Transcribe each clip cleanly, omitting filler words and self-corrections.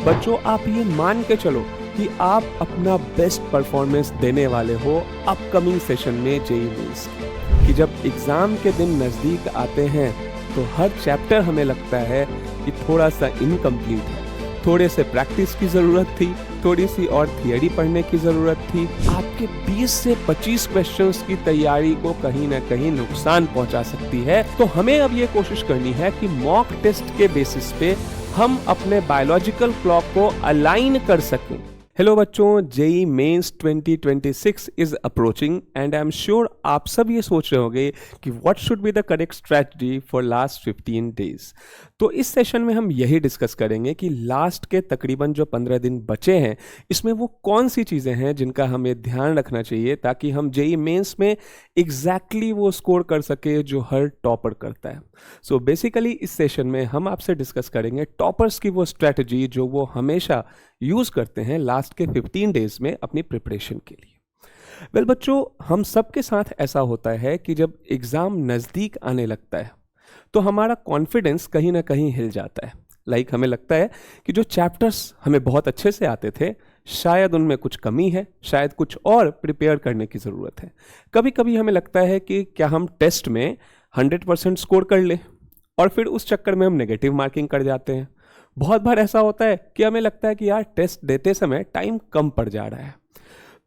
बच्चों आप ये मान के चलो कि आप अपना बेस्ट परफॉर्मेंस देने वाले हो अपकमिंग सेशन में जेईई मेंस की। कि जब एग्ज़ाम के दिन नज़दीक आते हैं तो हर चैप्टर हमें लगता है कि थोड़ा सा इनकम्प्लीट है, थोड़े से प्रैक्टिस की ज़रूरत थी, थोड़ी सी और थियरी पढ़ने की ज़रूरत थी। आपके 20 से 25 क्वेश्चंस की तैयारी को कहीं ना कहीं नुकसान पहुंचा सकती है। तो हमें अब ये कोशिश करनी है कि मॉक टेस्ट के बेसिस पे हम अपने बायोलॉजिकल क्लॉक को अलाइन कर सकें। हेलो बच्चों, JEE mains 2026 is approaching and I am sure आप सब ये सोच रहे होंगे कि what should be the correct strategy for last 15 days. तो इस सेशन में हम यही डिस्कस करेंगे कि लास्ट के तकरीबन जो 15 दिन बचे हैं इसमें वो कौन सी चीज़ें हैं जिनका हमें ध्यान रखना चाहिए ताकि हम जेईई मेंस में एग्जैक्टली वो स्कोर कर सके जो हर टॉपर करता है। सो बेसिकली इस सेशन में हम आपसे डिस्कस करेंगे टॉपर्स की वो स्ट्रैटेजी जो वो हमेशा यूज करते हैं लास्ट के 15 डेज में अपनी प्रिपरेशन के लिए। वेल बच्चों, हम सबके साथ ऐसा होता है कि जब एग्जाम नज़दीक आने लगता है तो हमारा कॉन्फिडेंस कहीं ना कहीं हिल जाता है। लाइक हमें लगता है कि जो चैप्टर्स हमें बहुत अच्छे से आते थे शायद उनमें कुछ कमी है, शायद कुछ और प्रिपेयर करने की ज़रूरत है। कभी कभी हमें लगता है कि क्या हम टेस्ट में 100% स्कोर कर लें और फिर उस चक्कर में हम नेगेटिव मार्किंग कर जाते हैं। बहुत बार ऐसा होता है कि हमें लगता है कि यार टेस्ट देते समय टाइम कम पड़ जा रहा है।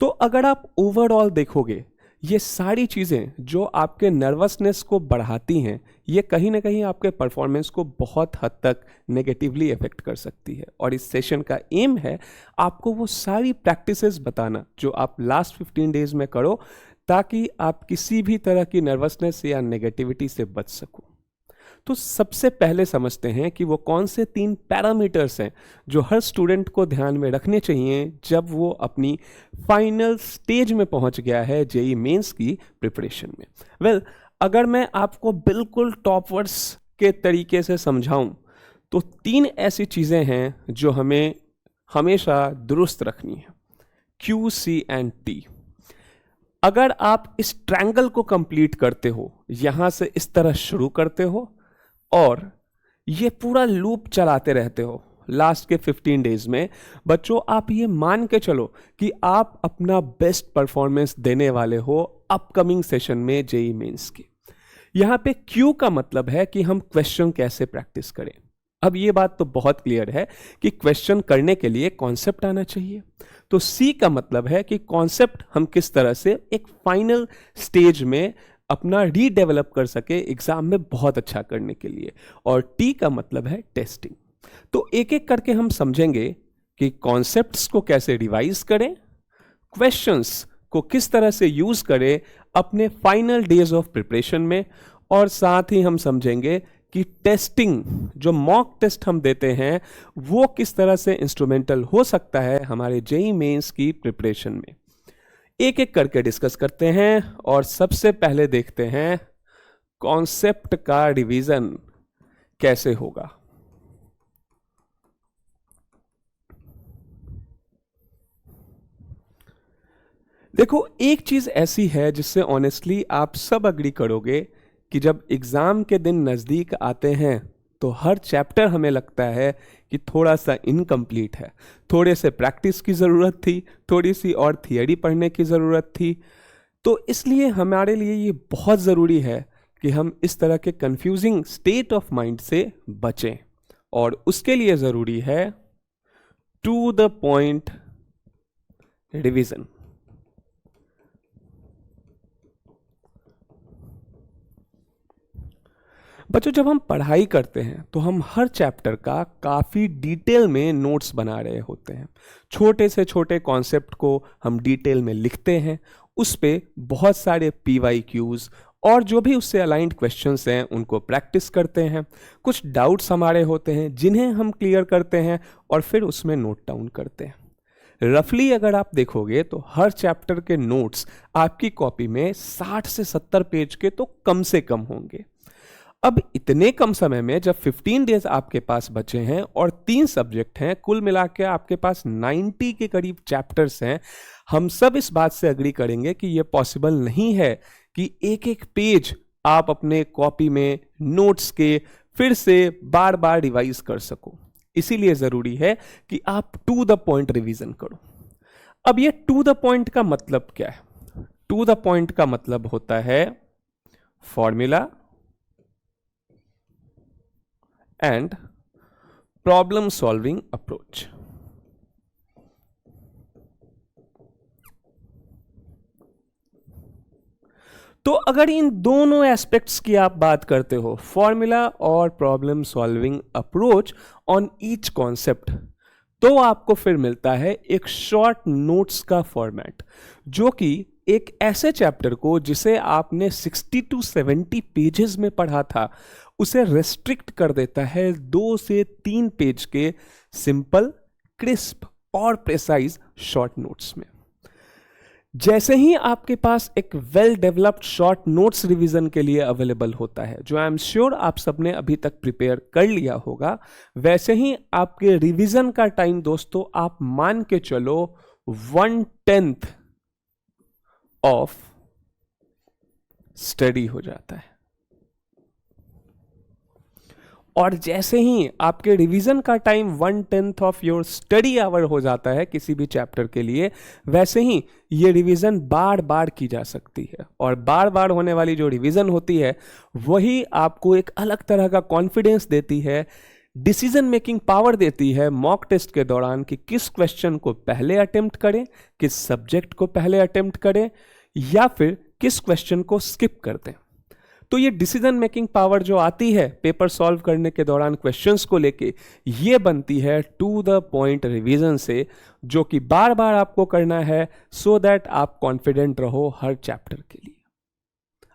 तो अगर आप ओवरऑल देखोगे ये सारी चीज़ें जो आपके नर्वसनेस को बढ़ाती हैं ये कहीं ना कहीं आपके परफॉर्मेंस को बहुत हद तक नेगेटिवली इफेक्ट कर सकती है। और इस सेशन का एम है आपको वो सारी प्रैक्टिसेस बताना जो आप लास्ट 15 डेज में करो ताकि आप किसी भी तरह की नर्वसनेस या नेगेटिविटी से बच सको। तो सबसे पहले समझते हैं कि वो कौन से 3 पैरामीटर्स हैं जो हर स्टूडेंट को ध्यान में रखने चाहिए जब वो अपनी फाइनल स्टेज में पहुंच गया है जेईई मेंस की प्रिपरेशन में। वेल, अगर मैं आपको बिल्कुल टॉपर्स के तरीके से समझाऊं तो 3 ऐसी चीज़ें हैं जो हमें हमेशा दुरुस्त रखनी है, Q, C एंड T। अगर आप इस ट्रायंगल को कंप्लीट करते हो, यहां से इस तरह शुरू करते हो और ये पूरा लूप चलाते रहते हो लास्ट के 15 डेज में, बच्चों आप ये मान के चलो कि आप अपना बेस्ट परफॉर्मेंस देने वाले हो अपकमिंग सेशन में जेईई मेंस की। यहां पे क्यू का मतलब है कि हम क्वेश्चन कैसे प्रैक्टिस करें। अब ये बात तो बहुत क्लियर है कि क्वेश्चन करने के लिए कॉन्सेप्ट आना चाहिए। तो सी का मतलब है कि कॉन्सेप्ट हम किस तरह से एक फाइनल स्टेज में अपना रीडेवलप कर सके एग्जाम में बहुत अच्छा करने के लिए। और टी का मतलब है टेस्टिंग। तो एक एक करके हम समझेंगे कि कॉन्सेप्ट्स को कैसे रिवाइज करें, क्वेश्चंस को किस तरह से यूज करें अपने फाइनल डेज ऑफ प्रिपरेशन में, और साथ ही हम समझेंगे कि टेस्टिंग जो मॉक टेस्ट हम देते हैं वो किस तरह से इंस्ट्रूमेंटल हो सकता है हमारे जेईई मेंस की प्रिपरेशन में। एक एक करके डिस्कस करते हैं और सबसे पहले देखते हैं कॉन्सेप्ट का रिवीजन कैसे होगा। देखो, एक चीज ऐसी है जिससे ऑनेस्टली आप सब अग्री करोगे कि जब एग्जाम के दिन नजदीक आते हैं तो हर चैप्टर हमें लगता है कि थोड़ा सा इनकम्प्लीट है, थोड़े से प्रैक्टिस की ज़रूरत थी, थोड़ी सी और थियरी पढ़ने की ज़रूरत थी। तो इसलिए हमारे लिए ये बहुत ज़रूरी है कि हम इस तरह के कंफ्यूजिंग स्टेट ऑफ माइंड से बचें, और उसके लिए ज़रूरी है टू द पॉइंट रिवीजन। बच्चों, जब हम पढ़ाई करते हैं तो हम हर चैप्टर का काफ़ी डिटेल में नोट्स बना रहे होते हैं। छोटे से छोटे कॉन्सेप्ट को हम डिटेल में लिखते हैं, उस पे बहुत सारे PYQs और जो भी उससे अलाइंड क्वेश्चंस हैं उनको प्रैक्टिस करते हैं। कुछ डाउट्स हमारे होते हैं जिन्हें हम क्लियर करते हैं और फिर उसमें नोट डाउन करते हैं। रफली अगर आप देखोगे तो हर चैप्टर के नोट्स आपकी कॉपी में 60 से 70 पेज के तो कम से कम होंगे। अब इतने कम समय में जब 15 डेज आपके पास बचे हैं और 3 सब्जेक्ट हैं, कुल मिला के आपके पास 90 के करीब चैप्टर्स हैं, हम सब इस बात से अग्री करेंगे कि यह पॉसिबल नहीं है कि एक एक पेज आप अपने कॉपी में नोट्स के फिर से बार बार रिवाइज कर सको। इसीलिए जरूरी है कि आप टू द पॉइंट रिवीजन करो। अब ये टू द पॉइंट का मतलब क्या है? टू द पॉइंट का मतलब होता है formula and problem solving approach. तो अगर इन दोनों एस्पेक्ट्स की आप बात करते हो, फॉर्मूला और problem solving approach on each concept, तो आपको फिर मिलता है एक शॉर्ट नोट्स का फॉर्मेट, जो कि एक ऐसे चैप्टर को जिसे आपने 60 to 70 पेजेस में पढ़ा था, उसे रेस्ट्रिक्ट कर देता है 2 से 3 पेज के सिंपल, क्रिस्प और प्रेसाइज शॉर्ट नोट्स में। जैसे ही आपके पास एक well developed short notes revision के लिए अवेलेबल होता है, जो आई एम श्योर आप सबने अभी तक प्रिपेयर कर लिया होगा, वैसे ही आपके रिवीजन का टाइम दोस्तों आप मान के चलो 1/10 ऑफ स्टडी हो जाता है। और जैसे ही आपके रिवीजन का time 1/10 of your study hour हो जाता है किसी भी चैप्टर के लिए, वैसे ही ये रिवीजन बार बार की जा सकती है। और बार बार होने वाली जो रिवीजन होती है वही आपको एक अलग तरह का कॉन्फिडेंस देती है, डिसीजन मेकिंग पावर देती है मॉक टेस्ट के दौरान कि किस क्वेश्चन को पहले अटेम्प्ट करें, किस सब्जेक्ट को पहले अटेम्प्ट करें, या फिर किस क्वेश्चन को स्किप कर दें। तो ये डिसीजन मेकिंग पावर जो आती है पेपर सॉल्व करने के दौरान क्वेश्चंस को लेके, ये बनती है टू द पॉइंट रिवीजन से, जो कि बार बार आपको करना है सो दैट आप कॉन्फिडेंट रहो हर चैप्टर के लिए।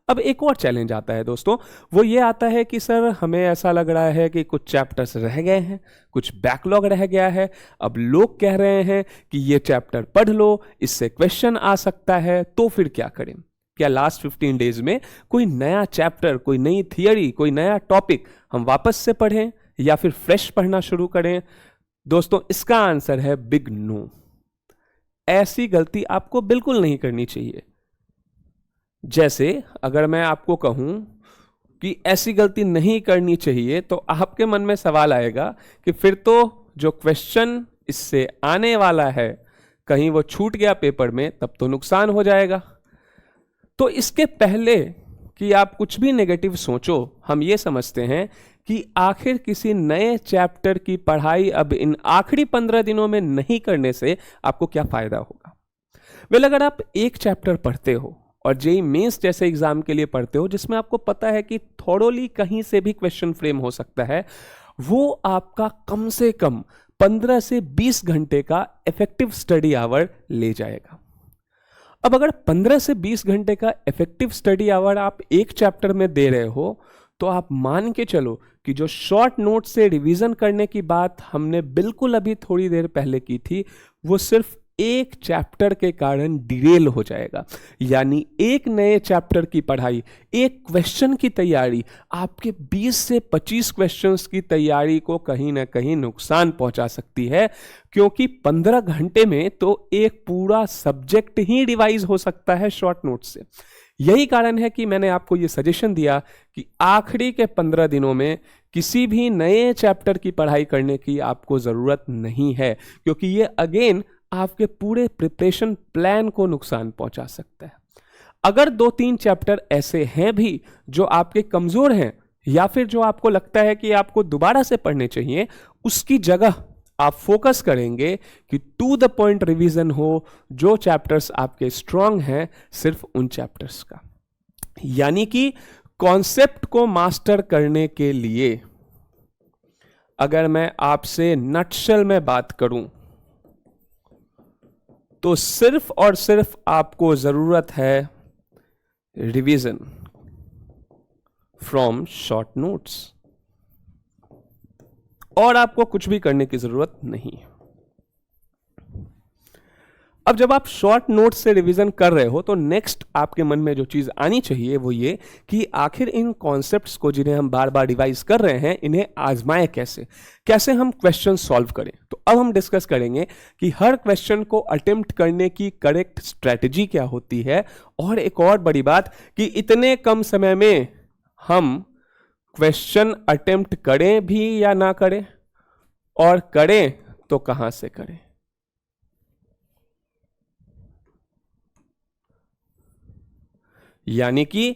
अब एक और चैलेंज आता है दोस्तों, वो ये आता है कि सर हमें ऐसा लग रहा है कि कुछ चैप्टर्स रह गए हैं, कुछ बैकलॉग रह गया है, अब लोग कह रहे हैं कि ये चैप्टर पढ़ लो, इससे क्वेश्चन आ सकता है, तो फिर क्या करें? क्या लास्ट 15 डेज में कोई नया चैप्टर, कोई नई थियरी, कोई नया टॉपिक हम वापस से पढ़ें या फिर फ्रेश पढ़ना शुरू करें? दोस्तों इसका आंसर है बिग नो। ऐसी गलती आपको बिल्कुल नहीं करनी चाहिए। जैसे अगर मैं आपको कहूं कि ऐसी गलती नहीं करनी चाहिए, तो आपके मन में सवाल आएगा कि फिर तो जो क्वेश्चन इससे आने वाला है, कहीं वो छूट गया पेपर में, तब तो नुकसान हो जाएगा। तो इसके पहले कि आप कुछ भी नेगेटिव सोचो, हम ये समझते हैं कि आखिर किसी नए चैप्टर की पढ़ाई अब इन आखिरी 15 दिनों में नहीं करने से आपको क्या फायदा होगा? वेल, अगर आप एक चैप्टर पढ़ते हो और जेईई मेंस जैसे एग्जाम के लिए पढ़ते हो, जिसमें आपको पता है कि थोड़ोली कहीं से भी क्वेश्चन फ्रेम हो सकता है, वो आपका कम से कम 15 से 20 घंटे का इफेक्टिव स्टडी आवर ले जाएगा। अब अगर 15 से 20 घंटे का इफेक्टिव स्टडी आवर आप एक चैप्टर में दे रहे हो, तो आप मान के चलो कि जो शॉर्ट नोट से रिवीजन करने की बात हमने बिल्कुल अभी थोड़ी देर पहले की थी, वो सिर्फ एक चैप्टर के कारण डिरेल हो जाएगा। यानी एक नए चैप्टर की पढ़ाई, एक क्वेश्चन की तैयारी आपके 20 से 25 क्वेश्चंस की तैयारी को कहीं ना कहीं नुकसान पहुंचा सकती है, क्योंकि 15 घंटे में तो एक पूरा सब्जेक्ट ही रिवाइज हो सकता है शॉर्ट नोट से। यही कारण है कि मैंने आपको यह सजेशन दिया कि आखिरी के 15 दिनों में किसी भी नए चैप्टर की पढ़ाई करने की आपको जरूरत नहीं है, क्योंकि ये अगेन आपके पूरे प्रिपरेशन प्लान को नुकसान पहुंचा सकता है। अगर 2-3 चैप्टर ऐसे हैं भी जो आपके कमजोर हैं, या फिर जो आपको लगता है कि आपको दोबारा से पढ़ने चाहिए, उसकी जगह आप फोकस करेंगे कि टू द पॉइंट रिवीजन हो, जो चैप्टर्स आपके स्ट्रांग हैं सिर्फ उन चैप्टर्स का। यानी कि कॉन्सेप्ट को मास्टर करने के लिए अगर मैं आपसे नटशेल में बात करूं, तो सिर्फ और सिर्फ आपको जरूरत है रिवीजन फ्रॉम शॉर्ट नोट्स, और आपको कुछ भी करने की जरूरत नहीं है। अब जब आप शॉर्ट नोट्स से रिवीजन कर रहे हो, तो नेक्स्ट आपके मन में जो चीज आनी चाहिए वो ये कि आखिर इन कॉन्सेप्ट्स को जिन्हें हम बार बार रिवाइज कर रहे हैं, इन्हें आजमाएं कैसे, कैसे हम क्वेश्चन सॉल्व करें। तो अब हम डिस्कस करेंगे कि हर क्वेश्चन को अटेम्प्ट करने की करेक्ट स्ट्रेटजी क्या होती है, और एक और बड़ी बात कि इतने कम समय में हम क्वेश्चन अटेम्प्ट करें भी या ना करें। और करें तो कहां से करें। यानी कि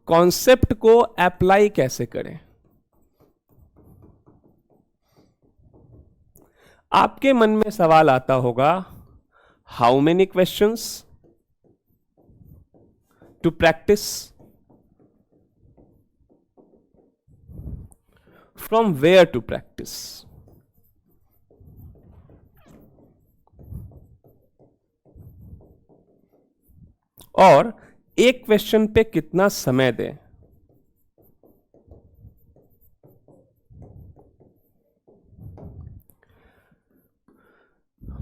कॉन्सेप्ट को अप्लाई कैसे करें। आपके मन में सवाल आता होगा, how many questions to practice, from where to practice. और एक क्वेश्चन पे कितना समय दें।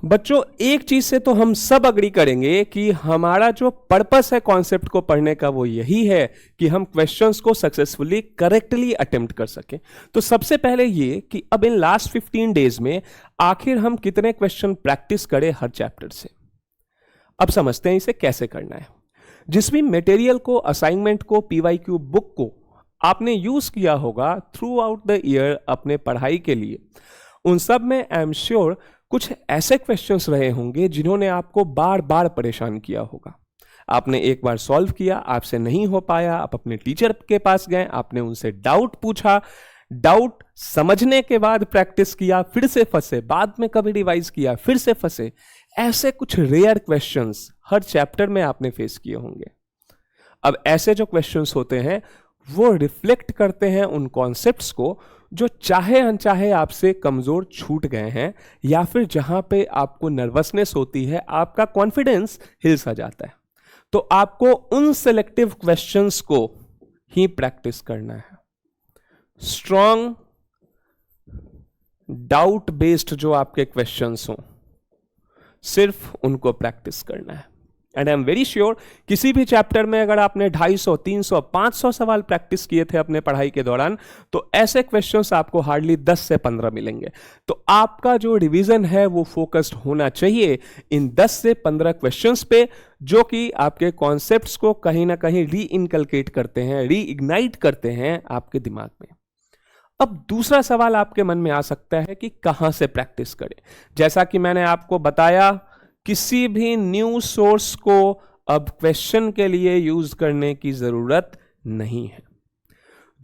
बच्चों, एक चीज से तो हम सब अग्री करेंगे कि हमारा जो पर्पस है कॉन्सेप्ट को पढ़ने का वो यही है कि हम क्वेश्चंस को सक्सेसफुली करेक्टली अटेम्प्ट कर सकें। तो सबसे पहले ये कि अब इन लास्ट 15 डेज में आखिर हम कितने क्वेश्चन प्रैक्टिस करें हर चैप्टर से। अब समझते हैं इसे कैसे करना है। जिस भी मटेरियल को, असाइनमेंट को, पीवाईक्यू बुक को आपने यूज किया होगा थ्रू आउट द ईयर अपने पढ़ाई के लिए, उन सब में आई एम श्योर कुछ ऐसे क्वेश्चंस रहे होंगे जिन्होंने आपको बार बार परेशान किया होगा। आपने एक बार सॉल्व किया, आपसे नहीं हो पाया, आप अपने टीचर के पास गए, आपने उनसे डाउट पूछा, डाउट समझने के बाद प्रैक्टिस किया, फिर से फंसे, बाद में कभी रिवाइज किया, फिर से फंसे। ऐसे कुछ रेयर क्वेश्चंस हर चैप्टर में आपने फेस किए होंगे। अब ऐसे जो क्वेश्चंस होते हैं वो रिफ्लेक्ट करते हैं उन कॉन्सेप्ट्स को जो चाहे अनचाहे आपसे कमजोर छूट गए हैं, या फिर जहां पे आपको नर्वसनेस होती है, आपका कॉन्फिडेंस हिल सा जाता है। तो आपको उन सिलेक्टिव क्वेश्चंस को ही प्रैक्टिस करना है। स्ट्रॉन्ग डाउट बेस्ड जो आपके क्वेश्चंस हों, सिर्फ उनको प्रैक्टिस करना है। And I am very sure किसी भी चैप्टर में अगर आपने 250, 300, 500 सवाल प्रैक्टिस किए थे अपने पढ़ाई के दौरान, तो ऐसे क्वेश्चंस आपको हार्डली 10 से 15 मिलेंगे। तो आपका जो रिवीजन है वो फोकस्ड होना चाहिए इन 10 से 15 क्वेश्चंस पे, जो कि आपके कॉन्सेप्ट्स को कहीं ना कहीं री इनकलकेट करते हैं, री इग्नाइट करते हैं आपके दिमाग में। अब दूसरा सवाल आपके मन में आ सकता है कि कहां से प्रैक्टिस करें। जैसा कि मैंने आपको बताया, किसी भी न्यू सोर्स को अब क्वेश्चन के लिए यूज करने की जरूरत नहीं है।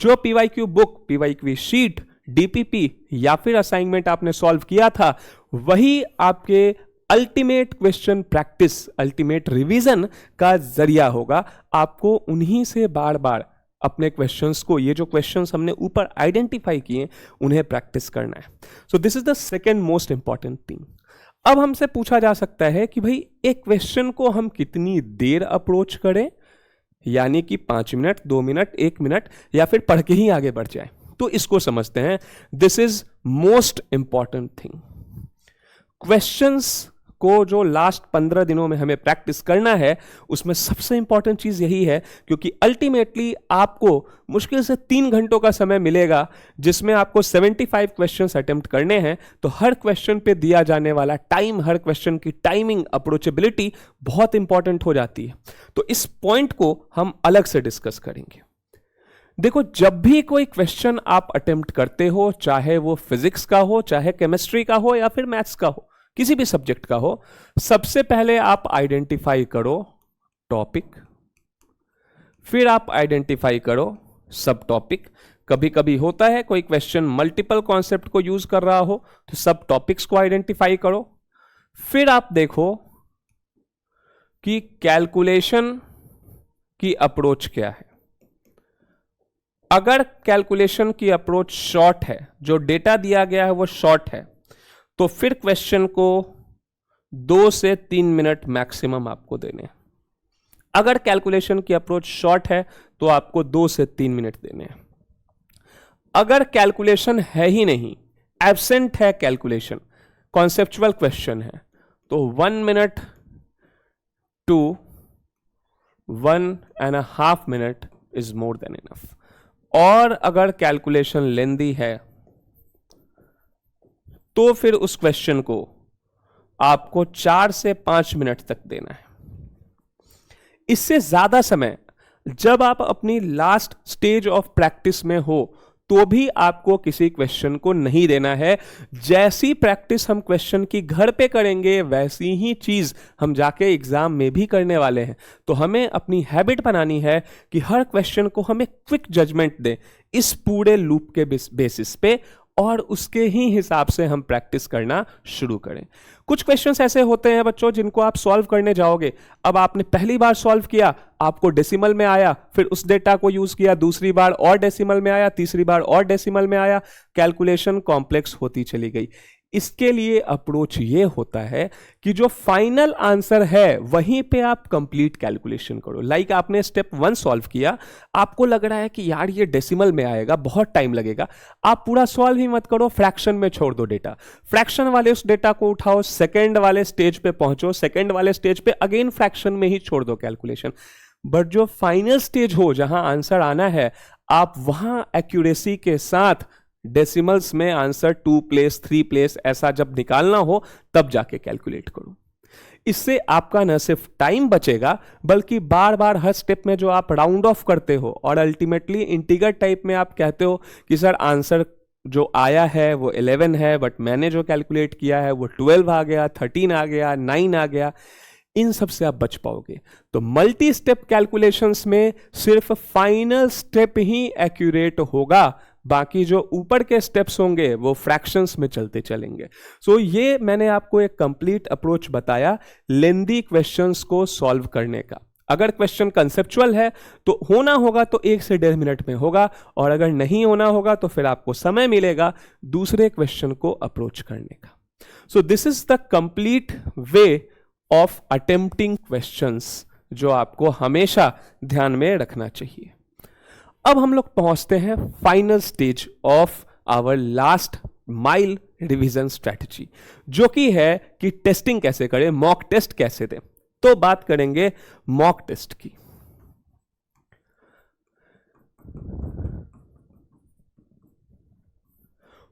जो PYQ book, PYQ sheet, DPP या फिर असाइनमेंट आपने सॉल्व किया था, वही आपके ultimate question practice, ultimate revision का जरिया होगा। आपको उन्हीं से बार बार अपने क्वेश्चंस को, ये जो क्वेश्चंस हमने ऊपर आइडेंटिफाई किए, उन्हें प्रैक्टिस करना है। So this is the second most important thing. अब हमसे पूछा जा सकता है कि भाई एक क्वेश्चन को हम कितनी देर अप्रोच करें, यानी कि 5 मिनट, 2 मिनट, 1 मिनट, या फिर पढ़ के ही आगे बढ़ जाए। तो इसको समझते हैं। This is most important thing. Questions को जो लास्ट 15 दिनों में हमें प्रैक्टिस करना है, उसमें सबसे इंपॉर्टेंट चीज यही है, क्योंकि अल्टीमेटली आपको मुश्किल से 3 घंटों का समय मिलेगा जिसमें आपको 75 क्वेश्चंस अटेम्प्ट करने हैं। तो हर क्वेश्चन पे दिया जाने वाला टाइम, हर क्वेश्चन की टाइमिंग, अप्रोचेबिलिटी बहुत इंपॉर्टेंट हो जाती है। तो इस पॉइंट को हम अलग से डिस्कस करेंगे। देखो, जब भी कोई क्वेश्चन आप अटेम्प्ट करते हो, चाहे वो फिजिक्स का हो, चाहे केमिस्ट्री का हो, या फिर मैथ्स का हो, किसी भी सब्जेक्ट का हो, सबसे पहले आप आइडेंटिफाई करो टॉपिक, फिर आप आइडेंटिफाई करो सब टॉपिक। कभी कभी होता है कोई क्वेश्चन मल्टीपल कॉन्सेप्ट को यूज कर रहा हो, तो सब टॉपिक्स को आइडेंटिफाई करो। फिर आप देखो कि कैलकुलेशन की अप्रोच क्या है। अगर कैलकुलेशन की अप्रोच शॉर्ट है, जो डेटा दिया गया है वो शॉर्ट है, तो फिर क्वेश्चन को 2 से 3 मिनट मैक्सिमम आपको देने हैं। अगर कैलकुलेशन की अप्रोच शॉर्ट है तो आपको 2 से 3 मिनट देने हैं। अगर कैलकुलेशन है ही नहीं, एब्सेंट है कैलकुलेशन, कॉन्सेप्चुअल क्वेश्चन है, तो 1 minute to 1.5 minute is more than enough. और अगर कैलकुलेशन लेंदी है तो फिर उस क्वेश्चन को आपको 4 से 5 मिनट तक देना है। इससे ज्यादा समय जब आप अपनी लास्ट स्टेज ऑफ प्रैक्टिस में हो, तो भी आपको किसी क्वेश्चन को नहीं देना है। जैसी प्रैक्टिस हम क्वेश्चन की घर पे करेंगे वैसी ही चीज हम जाके एग्जाम में भी करने वाले हैं। तो हमें अपनी हैबिट बनानी है कि हर क्वेश्चन को हमें क्विक जजमेंट दें इस पूरे लूप के बेसिस पे, और उसके ही हिसाब से हम प्रैक्टिस करना शुरू करें। कुछ क्वेश्चंस ऐसे होते हैं बच्चों जिनको आप सॉल्व करने जाओगे, अब आपने पहली बार सॉल्व किया, आपको डेसिमल में आया, फिर उस डेटा को यूज किया, दूसरी बार और डेसिमल में आया, तीसरी बार और डेसिमल में आया, कैलकुलेशन कॉम्प्लेक्स होती चली गई। इसके लिए अप्रोच ये होता है कि जो फाइनल आंसर है वहीं पे आप कंप्लीट कैलकुलेशन करो। लाइक आपने स्टेप 1 सॉल्व किया, आपको लग रहा है कि यार ये डेसिमल में आएगा, बहुत टाइम लगेगा, आप पूरा सॉल्व ही मत करो, फ्रैक्शन में छोड़ दो डेटा, फ्रैक्शन वाले उस डेटा को उठाओ, सेकंड वाले स्टेज पे पहुंचो, सेकंड वाले स्टेज पे अगेन फ्रैक्शन में ही छोड़ दो कैलकुलेशन। बट जो फाइनल स्टेज हो जहां आंसर आना है, आप वहां एक्यूरेसी के साथ डेसिमल्स में आंसर 2 प्लेस 3 प्लेस ऐसा जब निकालना हो तब जाके कैलकुलेट करो। इससे आपका न सिर्फ टाइम बचेगा बल्कि बार बार हर स्टेप में जो आप राउंड ऑफ करते हो और अल्टीमेटली इंटीगर टाइप में आप कहते हो कि सर आंसर जो आया है वो 11 है, बट मैंने जो कैलकुलेट किया है वो 12 आ गया, 13 आ गया, 9 आ गया, इन सब से आप बच पाओगे। तो मल्टी स्टेप कैलकुलेशंस में सिर्फ फाइनल स्टेप ही एक्यूरेट होगा, बाकी जो ऊपर के स्टेप्स होंगे वो फ्रैक्शंस में चलते चलेंगे। सो ये मैंने आपको एक कंप्लीट अप्रोच बताया लेंदी क्वेश्चंस को सॉल्व करने का। अगर क्वेश्चन कंसेप्चुअल है तो होना होगा तो 1 से 1.5 मिनट में होगा, और अगर नहीं होना होगा तो फिर आपको समय मिलेगा दूसरे क्वेश्चन को अप्रोच करने का। So this is the complete way of attempting questions जो आपको हमेशा ध्यान में रखना चाहिए। अब हम लोग पहुंचते हैं final stage of our last mile revision strategy, जो कि है कि टेस्टिंग कैसे करें, मॉक टेस्ट कैसे दें। तो बात करेंगे मॉक टेस्ट की।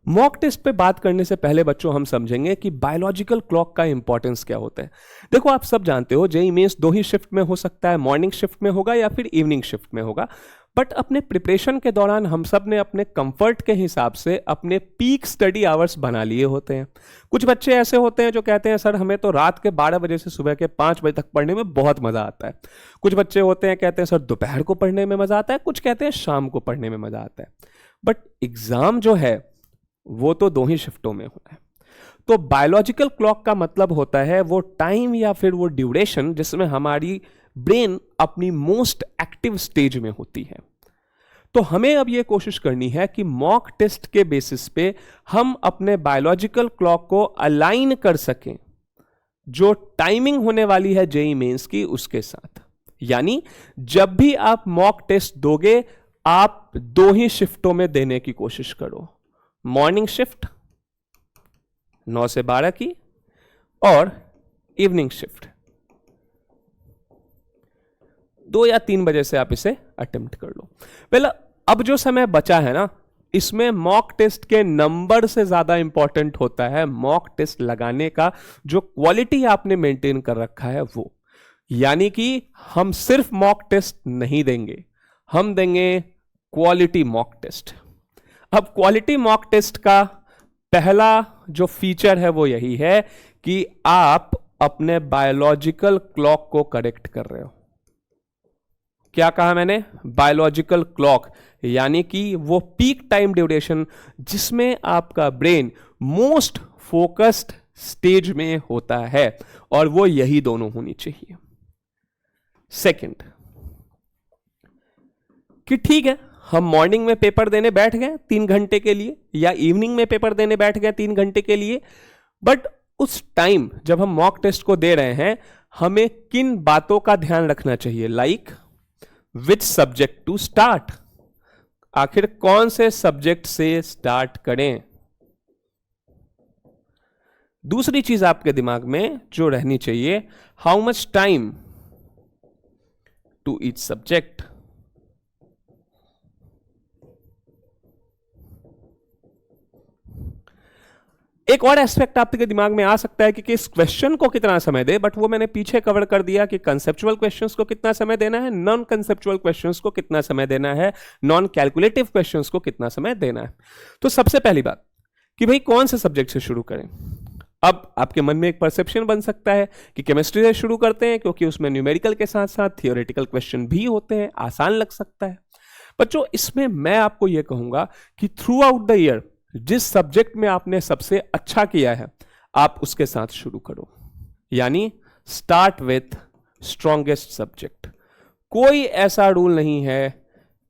मॉक टेस्ट पे बात करने से पहले बच्चों हम समझेंगे कि बायोलॉजिकल क्लॉक का इंपॉर्टेंस क्या होता है। देखो आप सब जानते हो जेईई मेंस 2 ही शिफ्ट में हो सकता है, मॉर्निंग शिफ्ट में होगा या फिर इवनिंग शिफ्ट में होगा। बट अपने प्रिपरेशन के दौरान हम सब ने अपने कंफर्ट के हिसाब से अपने पीक स्टडी आवर्स बना लिए होते हैं। कुछ बच्चे ऐसे होते हैं जो कहते हैं सर हमें तो रात के 12 बजे से सुबह के 5 बजे तक पढ़ने में बहुत मजा आता है। कुछ बच्चे होते हैं कहते हैं सर दोपहर को पढ़ने में मजा आता है, कुछ कहते हैं शाम को पढ़ने में मजा आता है। बट एग्जाम जो है वो तो 2 ही शिफ्टों में होना है। तो बायोलॉजिकल क्लॉक का मतलब होता है वो टाइम या फिर वो ड्यूरेशन जिसमें हमारी ब्रेन अपनी मोस्ट एक्टिव स्टेज में होती है। तो हमें अब ये कोशिश करनी है कि मॉक टेस्ट के बेसिस पे हम अपने बायोलॉजिकल क्लॉक को अलाइन कर सकें जो टाइमिंग होने वाली है जेईई मेंस की उसके साथ। यानी जब भी आप मॉक टेस्ट दोगे आप 2 ही शिफ्टों में देने की कोशिश करो, मॉर्निंग शिफ्ट 9 से 12 की और इवनिंग शिफ्ट 2 या 3 बजे से आप इसे अटेम्प्ट कर लो। पहला अब जो समय बचा है ना, इसमें मॉक टेस्ट के नंबर से ज्यादा इंपॉर्टेंट होता है मॉक टेस्ट लगाने का जो क्वालिटी आपने मेंटेन कर रखा है वो। यानी कि हम सिर्फ मॉक टेस्ट नहीं देंगे, हम देंगे क्वालिटी मॉक टेस्ट। अब क्वालिटी मॉक टेस्ट का पहला जो फीचर है वो यही है कि आप अपने बायोलॉजिकल क्लॉक को करेक्ट कर रहे हो। क्या कहा मैंने? बायोलॉजिकल क्लॉक, यानी कि वो पीक टाइम ड्यूरेशन जिसमें आपका ब्रेन मोस्ट फोकस्ड स्टेज में होता है, और वो यही दोनों होनी चाहिए। सेकंड कि ठीक है हम मॉर्निंग में पेपर देने बैठ गए 3 घंटे के लिए या इवनिंग में पेपर देने बैठ गए 3 घंटे के लिए, बट उस टाइम जब हम मॉक टेस्ट को दे रहे हैं हमें किन बातों का ध्यान रखना चाहिए? Like which subject to start, आखिर कौन से सब्जेक्ट से स्टार्ट करें। दूसरी चीज आपके दिमाग में जो रहनी चाहिए, how much time to each subject. एक और एस्पेक्ट आपके दिमाग में आ सकता है कि इस क्वेश्चन को कितना समय दे, बट वो मैंने पीछे कवर कर दिया कि कंसेप्चुअल क्वेश्चंस को कितना समय देना है, नॉन कंसेप्चुअल क्वेश्चंस को कितना समय देना है, नॉन कैलकुलेटिव क्वेश्चंस को कितना समय देना है। तो सबसे पहली बात कि भाई कौन से सब्जेक्ट से शुरू करें। अब आपके मन में एक परसेप्शन बन सकता है कि केमिस्ट्री से शुरू करते हैं क्योंकि उसमें न्यूमेरिकल के साथ साथ थियोरेटिकल क्वेश्चन भी होते हैं, आसान लग सकता है। बच्चों इसमें मैं आपको यह कहूंगा कि थ्रू आउट द ईयर जिस सब्जेक्ट में आपने सबसे अच्छा किया है आप उसके साथ शुरू करो, यानी स्टार्ट विथ स्ट्रॉन्गेस्ट सब्जेक्ट। कोई ऐसा रूल नहीं है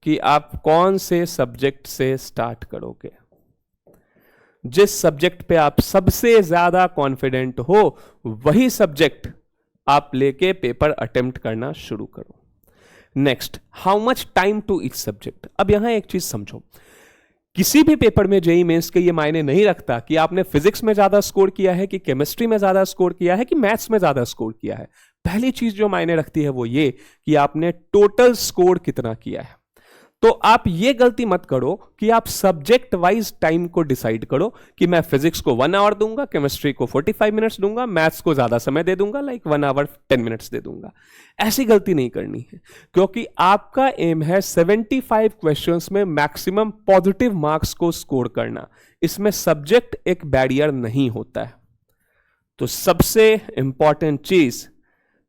कि आप कौन से सब्जेक्ट से स्टार्ट करोगे। जिस सब्जेक्ट पे आप सबसे ज्यादा कॉन्फिडेंट हो वही सब्जेक्ट आप लेके पेपर अटेम्प्ट करना शुरू करो। Next, how much time to each subject. अब यहां एक चीज समझो, किसी भी पेपर में जेईई मेंस के ये मायने नहीं रखता कि आपने फिजिक्स में ज्यादा स्कोर किया है, कि केमिस्ट्री में ज्यादा स्कोर किया है, कि मैथ्स में ज्यादा स्कोर किया है। पहली चीज जो मायने रखती है वो ये कि आपने टोटल स्कोर कितना किया है। तो आप ये गलती मत करो कि आप सब्जेक्ट वाइज टाइम को डिसाइड करो कि मैं फिजिक्स को 1 आवर दूंगा, केमिस्ट्री को 45 मिनट्स दूंगा, मैथ्स को ज्यादा समय दे दूंगा, लाइक 1 आवर 10 मिनट्स दे दूंगा। ऐसी गलती नहीं करनी है, क्योंकि आपका एम है 75 क्वेश्चंस में मैक्सिमम पॉजिटिव मार्क्स को स्कोर करना। इसमें सब्जेक्ट एक बैरियर नहीं होता है। तो सबसे इंपॉर्टेंट चीज,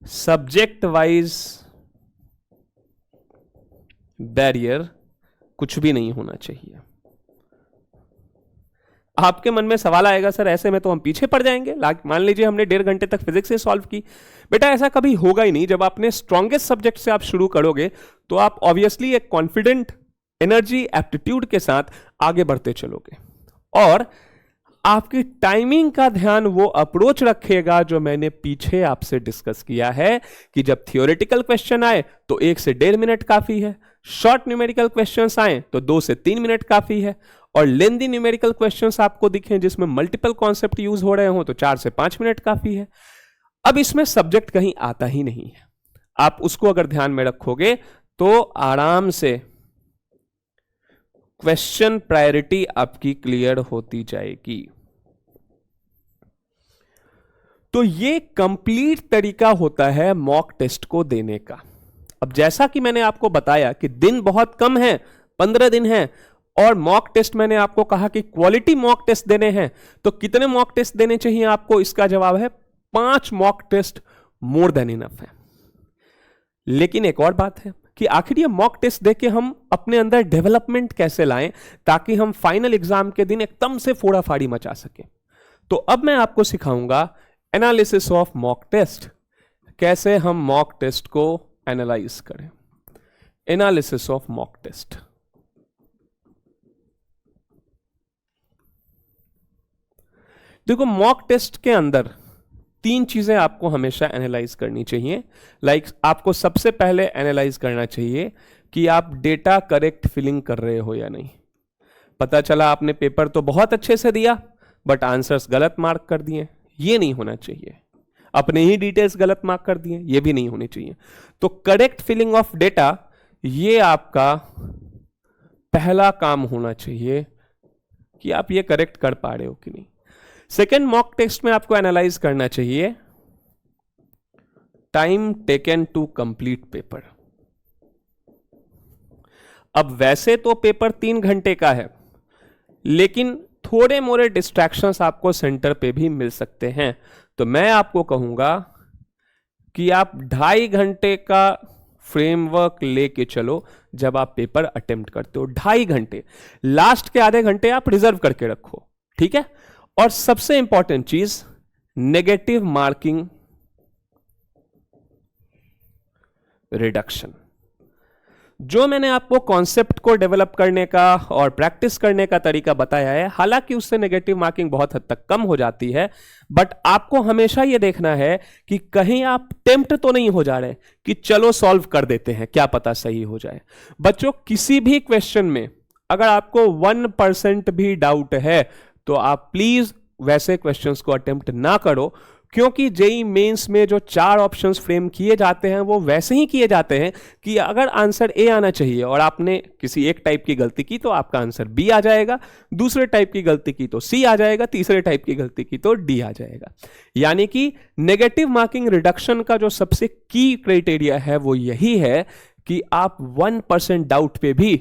सब्जेक्ट वाइज बैरियर कुछ भी नहीं होना चाहिए। आपके मन में सवाल आएगा, सर ऐसे में तो हम पीछे पड़ जाएंगे। मान लीजिए हमने 1.5 घंटे तक फिजिक्स से सॉल्व की। बेटा ऐसा कभी होगा ही नहीं। जब आपने स्ट्रॉन्गेस्ट सब्जेक्ट से आप शुरू करोगे तो आप ऑब्वियसली एक कॉन्फिडेंट, एनर्जी, एप्टीट्यूड के साथ आगे बढ़ते चलोगे और आपकी टाइमिंग का ध्यान वो अप्रोच रखेगा जो मैंने पीछे आपसे डिस्कस किया है कि जब थियोरेटिकल क्वेश्चन आए तो 1 से 1.5 मिनट काफी है, शॉर्ट न्यूमेरिकल क्वेश्चंस आए तो 2 से 3 मिनट काफी है, और लेंदी न्यूमेरिकल क्वेश्चंस आपको दिखें जिसमें मल्टीपल कॉन्सेप्ट यूज हो रहे हो तो 4 से 5 मिनट काफी है। अब इसमें सब्जेक्ट कहीं आता ही नहीं है। आप उसको अगर ध्यान में रखोगे तो आराम से क्वेश्चन प्रायोरिटी आपकी क्लियर होती जाएगी। तो ये कंप्लीट तरीका होता है मॉक टेस्ट को देने का। अब जैसा कि मैंने आपको बताया कि दिन बहुत कम है, 15 दिन है, और मॉक टेस्ट मैंने आपको कहा कि क्वालिटी मॉक टेस्ट देने हैं, तो कितने मॉक टेस्ट देने चाहिए आपको? इसका जवाब है 5 mock test more than enough है। लेकिन एक और बात है कि आखिर ये मॉक टेस्ट देके हम अपने अंदर डेवलपमेंट कैसे लाएं ताकि हम फाइनल एग्जाम के दिन एकदम से फोड़ाफाड़ी मचा सके। तो अब मैं आपको सिखाऊंगा एनालिसिस ऑफ मॉक टेस्ट, कैसे हम मॉक टेस्ट को एनालाइज करें। Analysis of mock test. देखो, मॉक टेस्ट के अंदर 3 चीजें आपको हमेशा एनालाइज करनी चाहिए। लाइक आपको सबसे पहले एनालाइज करना चाहिए कि आप डेटा करेक्ट फिलिंग कर रहे हो या नहीं। पता चला आपने पेपर तो बहुत अच्छे से दिया बट आंसर्स गलत मार्क कर दिए, ये नहीं होना चाहिए। अपने ही डिटेल्स गलत मार्क कर दिए, ये भी नहीं होनी चाहिए। तो करेक्ट फिलिंग ऑफ डेटा, ये आपका पहला काम होना चाहिए कि आप ये करेक्ट कर पा रहे हो कि नहीं। सेकेंड, मॉक टेस्ट में आपको एनालाइज करना चाहिए time taken to complete paper. अब वैसे तो पेपर 3 घंटे का है, लेकिन थोड़े मोरे डिस्ट्रैक्शंस आपको सेंटर पे भी मिल सकते हैं। तो मैं आपको कहूंगा कि आप 2.5 घंटे का फ्रेमवर्क लेके चलो जब आप पेपर अटेम्प्ट करते हो। 2.5 घंटे, लास्ट के आधे घंटे आप रिजर्व करके रखो, ठीक है। और सबसे इंपॉर्टेंट चीज, नेगेटिव मार्किंग रिडक्शन। जो मैंने आपको कॉन्सेप्ट को डेवलप करने का और प्रैक्टिस करने का तरीका बताया है, हालांकि उससे नेगेटिव मार्किंग बहुत हद तक कम हो जाती है, बट आपको हमेशा यह देखना है कि कहीं आप टेम्प्ट तो नहीं हो जा रहे कि चलो सॉल्व कर देते हैं, क्या पता सही हो जाए। बच्चों, किसी भी क्वेश्चन में अगर आपको 1% भी डाउट है तो आप प्लीज वैसे क्वेश्चंस को अटेम्प्ट ना करो, क्योंकि जेई मेंस में जो 4 ऑप्शंस फ्रेम किए जाते हैं वो वैसे ही किए जाते हैं कि अगर आंसर ए आना चाहिए और आपने किसी एक टाइप की गलती की तो आपका आंसर बी आ जाएगा, दूसरे टाइप की गलती की तो सी आ जाएगा, तीसरे टाइप की गलती की तो डी आ जाएगा। यानी कि नेगेटिव मार्किंग रिडक्शन का जो सबसे की क्राइटेरिया है वो यही है कि आप 1% डाउट पे भी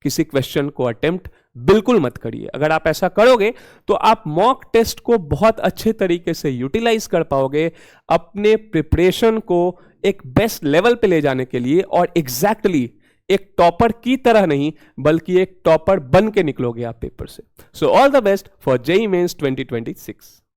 किसी क्वेश्चन को अटेम्प्ट बिल्कुल मत करिए। अगर आप ऐसा करोगे तो आप मॉक टेस्ट को बहुत अच्छे तरीके से यूटिलाइज कर पाओगे अपने प्रिपरेशन को एक बेस्ट लेवल पे ले जाने के लिए, और एग्जैक्टली एक टॉपर की तरह नहीं बल्कि एक टॉपर बन के निकलोगे आप पेपर से। So all the best for JEE mains 2026।